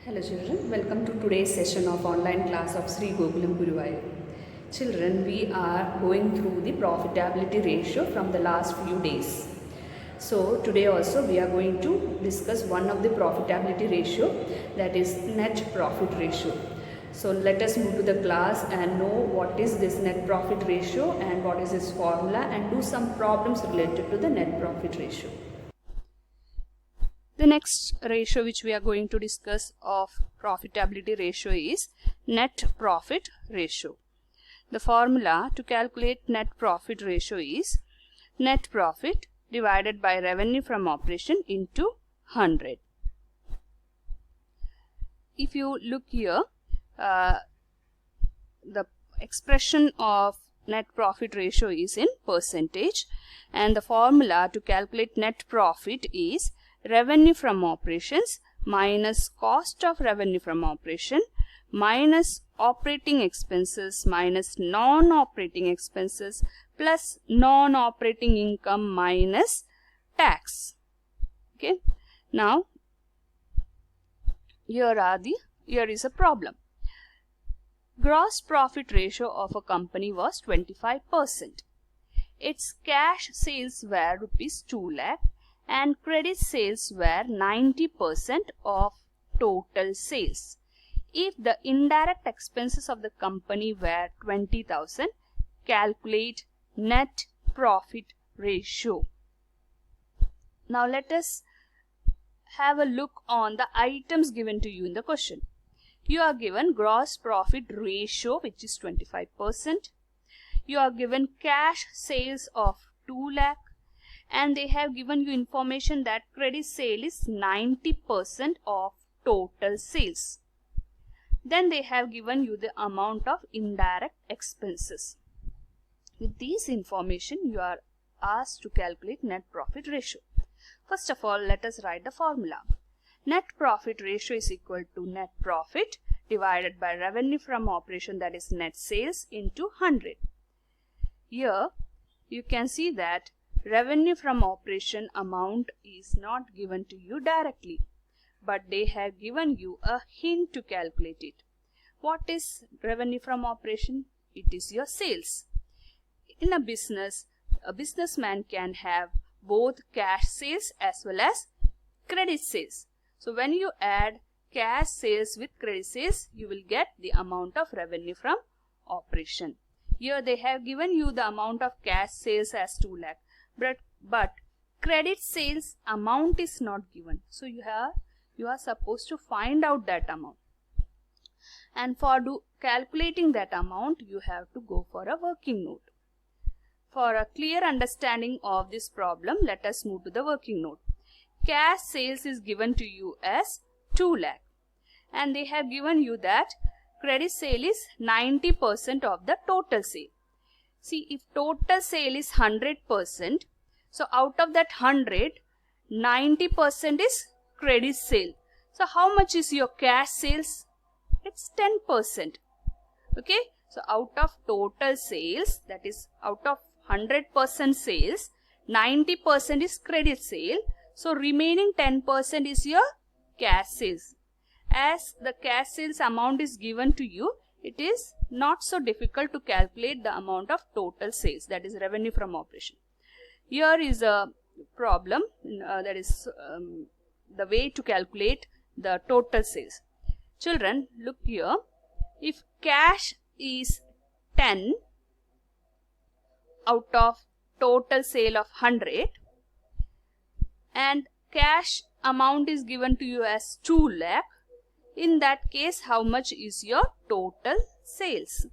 Hello children, welcome to today's session of online class of Sri Gokulam Guruvayur. Children, we are going through the profitability ratio from the last few days. So today also we are going to discuss one of the profitability ratio, that is net profit ratio. So let us move to the class and know what is this net profit ratio and what is its formula, and do some problems related to the net profit ratio. The next ratio which we are going to discuss of profitability ratio is net profit ratio. The formula to calculate net profit ratio is net profit divided by revenue from operation into 100. If you look here, the expression of net profit ratio is in percentage, and the formula to calculate net profit is revenue from operations minus cost of revenue from operation minus operating expenses minus non-operating expenses plus non-operating income minus tax. Okay, now here is a problem. Gross profit ratio of a company was 25%. Its cash sales were rupees 2 lakh and credit sales were 90% of total sales. If the indirect expenses of the company were 20,000, calculate net profit ratio. Now let us have a look on the items given to you in the question. You are given gross profit ratio, which is 25%. You are given cash sales of 2 lakh. And they have given you information that credit sale is 90% of total sales. Then they have given you the amount of indirect expenses. With these information, you are asked to calculate net profit ratio. First of all, let us write the formula. Net profit ratio is equal to net profit divided by revenue from operation, that is net sales, into 100. Here you can see that revenue from operation amount is not given to you directly, but they have given you a hint to calculate it. What is revenue from operation? It is your sales. In a businessman can have both cash sales as well as credit sales. So when you add cash sales with credit sales, you will get the amount of revenue from operation. Here they have given you the amount of cash sales as 2 lakh. But credit sales amount is not given. So you are supposed to find out that amount. And for calculating that amount, you have to go for a working note. For a clear understanding of this problem, let us move to the working note. Cash sales is given to you as 2 lakh. And they have given you that credit sale is 90% of the total sale. See, if total sale is 100%, so out of that 100, 90% is credit sale. So how much is your cash sales? It's 10%. Okay, so out of total sales, that is out of 100% sales, 90% is credit sale. So remaining 10% is your cash sales. As the cash sales amount is given to you, it is not so difficult to calculate the amount of total sales, that is revenue from operation. Here is a problem, that is the way to calculate the total sales. Children, look here. If cash is 10 out of total sale of 100 and cash amount is given to you as 2 lakh, in that case, how much is your total sales?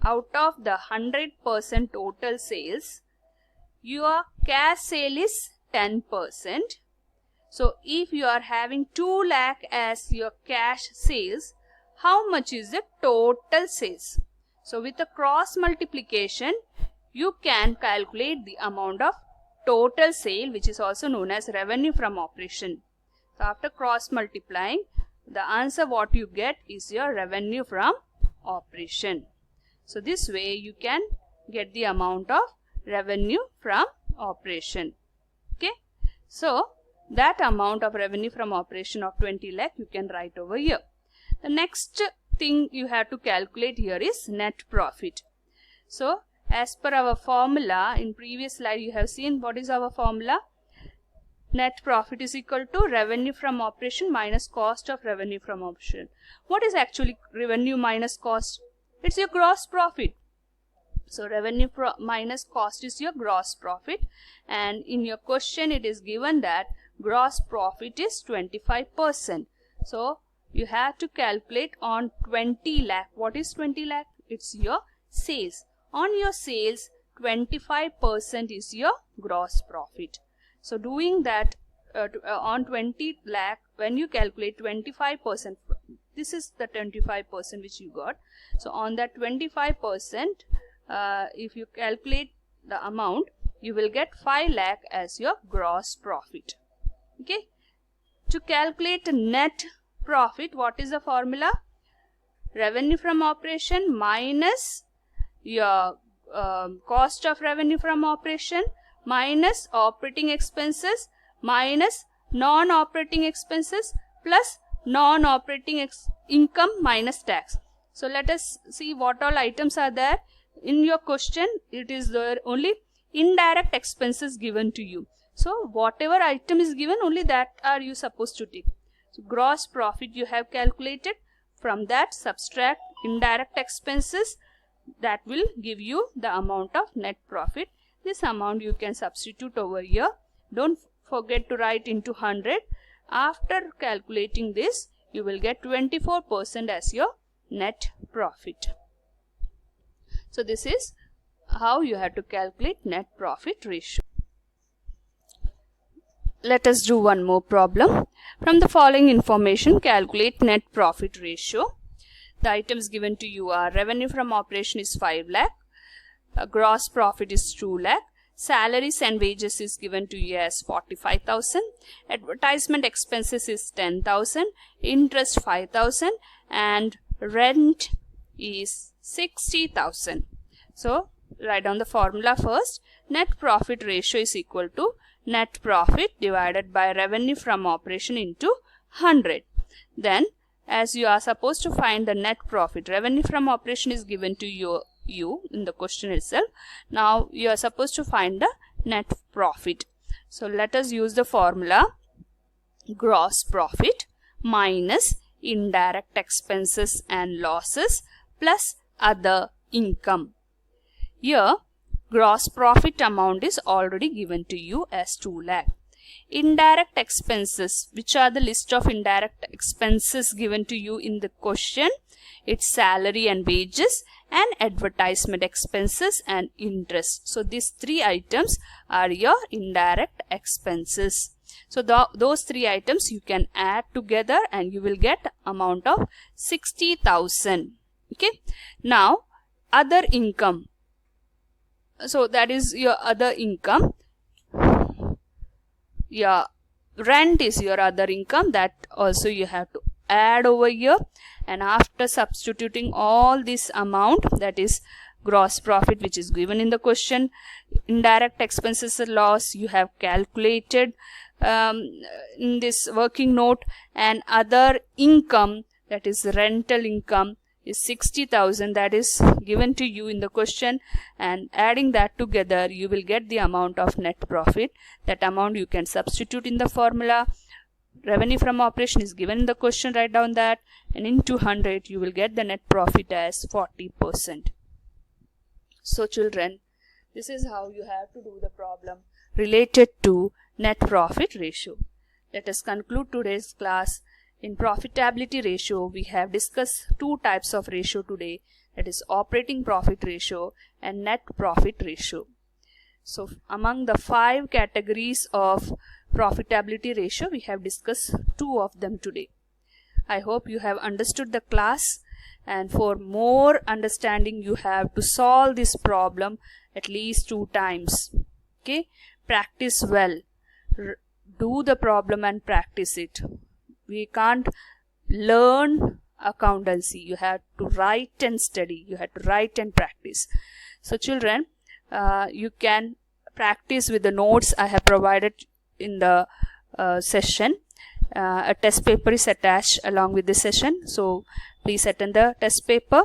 Out of the 100% total sales, your cash sale is 10%. So if you are having 2 lakh as your cash sales, how much is the total sales? So with a cross multiplication, you can calculate the amount of total sale, which is also known as revenue from operation. So after cross multiplying, the answer what you get is your revenue from operation. So this way you can get the amount of revenue from operation. Okay, so that amount of revenue from operation of 20 lakh you can write over here. The next thing you have to calculate here is net profit. So as per our formula, in previous slide you have seen what is our formula. Net profit is equal to revenue from operation minus cost of revenue from operation. What is actually revenue minus cost? It's your gross profit. So revenue minus cost is your gross profit, and in your question it is given that gross profit is 25%. So you have to calculate on 20 lakh. What is 20 lakh? It's your sales. On your sales, 25% is your gross profit. So doing that on 20 lakh, when you calculate 25%, this is the 25% which you got. So on that 25%, if you calculate the amount, you will get 5 lakh as your gross profit. Okay. To calculate the net profit, what is the formula? Revenue from operation minus your cost of revenue from operation minus operating expenses minus non-operating expenses plus non-operating income minus tax. So let us see what all items are there. In your question, it is there only indirect expenses given to you. So whatever item is given, only that are you supposed to take. So gross profit you have calculated. From that, subtract indirect expenses. That will give you the amount of net profit. This amount you can substitute over here. Don't forget to write into 100. After calculating this, you will get 24% as your net profit. So this is how you have to calculate net profit ratio. Let us do one more problem. From the following information, calculate net profit ratio. The items given to you are revenue from operation is 5 lakh, gross profit is 2 lakh, salaries and wages is given to you as 45,000, advertisement expenses is 10,000, interest 5,000, and rent is 60,000. So write down the formula first. Net profit ratio is equal to net profit divided by revenue from operation into 100. Then as you are supposed to find the net profit, revenue from operation is given to you in the question itself. Now you are supposed to find the net profit. So let us use the formula gross profit minus indirect expenses and losses plus other income. Here gross profit amount is already given to you as 2 lakh. Indirect expenses, which are the list of indirect expenses given to you in the question? It's salary and wages and advertisement expenses and interest. So these three items are your indirect expenses. So those three items you can add together and you will get amount of 60,000. Okay. Now other income. So that is your other income. Yeah, rent is your other income. That also you have to add over here. And after substituting all this amount, that is gross profit which is given in the question, indirect expenses loss you have calculated in this working note, and other income, that is rental income, is 60,000, that is given to you in the question, and adding that together you will get the amount of net profit. That amount you can substitute in the formula. Revenue from operation is given in the question, write down that, and into 100 you will get the net profit as 40%. So children, this is how you have to do the problem related to net profit ratio. Let us conclude today's class. In profitability ratio, we have discussed two types of ratio today, that is operating profit ratio and net profit ratio. So among the 5 categories of profitability ratio, we have discussed 2 of them today. I hope you have understood the class, and for more understanding you have to solve this problem at least 2 times. Okay, practice well. Do the problem and practice it. We can't learn accountancy. You have to write and study. You have to write and practice. So children, you can practice with the notes I have provided in the session. A test paper is attached along with this session, so please attend the test paper.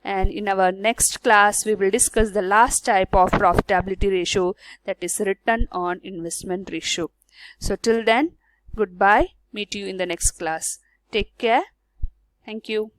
And in our next class we will discuss the last type of profitability ratio, that is return on investment ratio. So till then, goodbye. Meet you in the next class. Take care. Thank you.